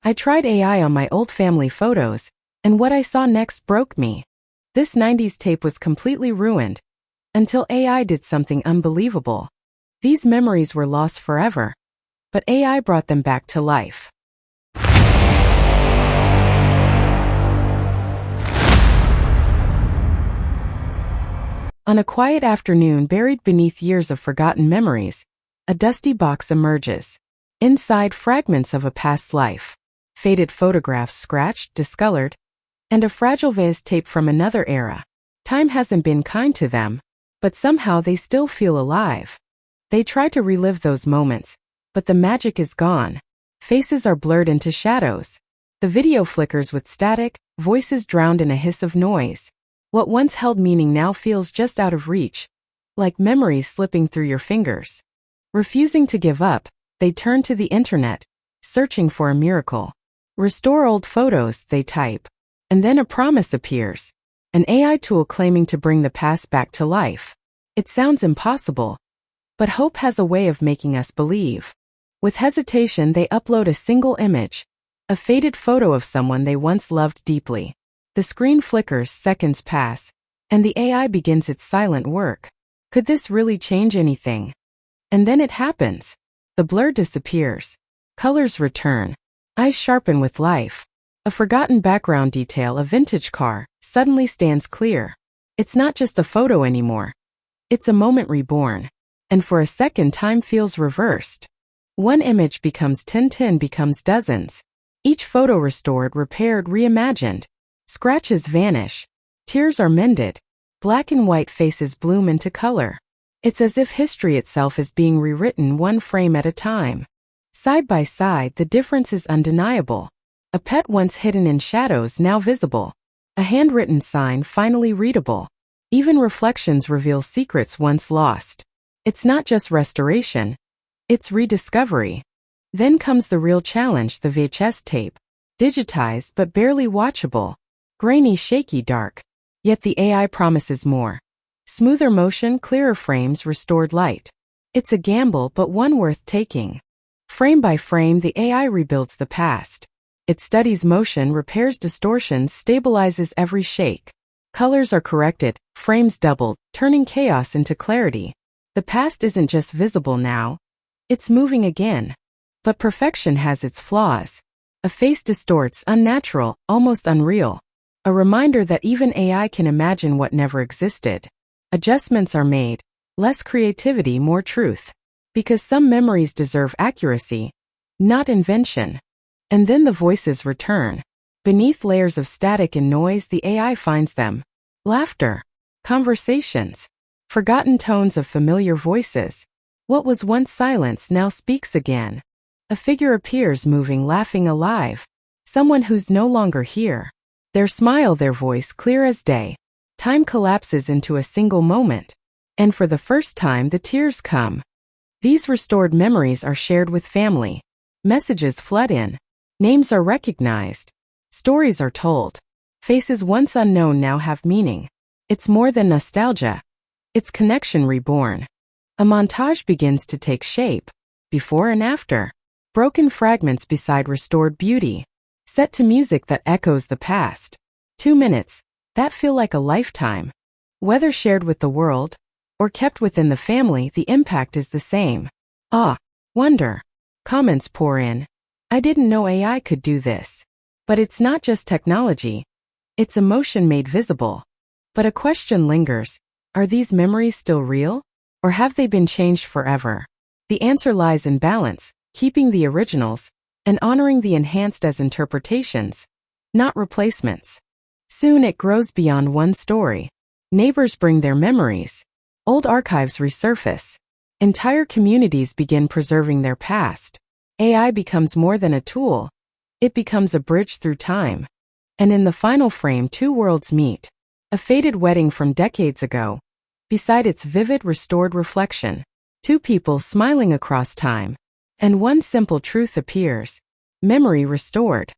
I tried AI on my old family photos, and what I saw next broke me. This 90s tape was completely ruined, until AI did something unbelievable. These memories were lost forever, but AI brought them back to life. On a quiet afternoon buried beneath years of forgotten memories, a dusty box emerges. Inside, fragments of a past life, faded photographs scratched, discolored, and a fragile vase tape from another era. Time hasn't been kind to them, but somehow they still feel alive. They try to relive those moments, but the magic is gone. Faces are blurred into shadows. The video flickers with static, voices drowned in a hiss of noise. What once held meaning now feels just out of reach, like memories slipping through your fingers. Refusing to give up, they turn to the internet, searching for a miracle. Restore old photos, they type. And then a promise appears. An AI tool claiming to bring the past back to life. It sounds impossible, but hope has a way of making us believe. With hesitation, they upload a single image, a faded photo of someone they once loved deeply. The screen flickers, seconds pass, and the AI begins its silent work. Could this really change anything? And then it happens. The blur disappears. Colors return. Eyes sharpen with life. A forgotten background detail, a vintage car, suddenly stands clear. It's not just a photo anymore. It's a moment reborn. And for a second, time feels reversed. One image becomes 10 becomes dozens. Each photo restored, repaired, reimagined. Scratches vanish. Tears are mended. Black and white faces bloom into color. It's as if history itself is being rewritten one frame at a time. Side by side, the difference is undeniable. A pet once hidden in shadows now visible. A handwritten sign finally readable. Even reflections reveal secrets once lost. It's not just restoration, it's rediscovery. Then comes the real challenge, the VHS tape. Digitized but barely watchable. Grainy, shaky, dark. Yet the AI promises more. Smoother motion, clearer frames, restored light. It's a gamble, but one worth taking. Frame by frame, the AI rebuilds the past. It studies motion, repairs distortions, stabilizes every shake. Colors are corrected, frames doubled, turning chaos into clarity. The past isn't just visible now, it's moving again. But perfection has its flaws. A face distorts, unnatural, almost unreal. A reminder that even AI can imagine what never existed. Adjustments are made, less creativity, more truth. Because some memories deserve accuracy, not invention. And then the voices return. Beneath layers of static and noise, the AI finds them. Laughter. Conversations. Forgotten tones of familiar voices. What was once silence now speaks again. A figure appears, moving, laughing, alive. Someone who's no longer here. Their smile, their voice clear as day. Time collapses into a single moment. And for the first time, the tears come. These restored memories are shared with family. Messages flood in. Names are recognized. Stories are told. Faces once unknown now have meaning. It's more than nostalgia. It's connection reborn. A montage begins to take shape. Before and after. Broken fragments beside restored beauty. Set to music that echoes the past. 2 minutes. That feel like a lifetime. Whether shared with the world, or kept within the family, the impact is the same. Awe, wonder. Comments pour in. I didn't know AI could do this. But it's not just technology. It's emotion made visible. But a question lingers. Are these memories still real? Or have they been changed forever? The answer lies in balance, keeping the originals, and honoring the enhanced as interpretations, not replacements. Soon it grows beyond one story. Neighbors bring their memories. Old archives resurface. Entire communities begin preserving their past. AI becomes more than a tool. It becomes a bridge through time. And in the final frame, two worlds meet. A faded wedding from decades ago. Beside its vivid, restored reflection. Two people smiling across time. And one simple truth appears. Memory restored.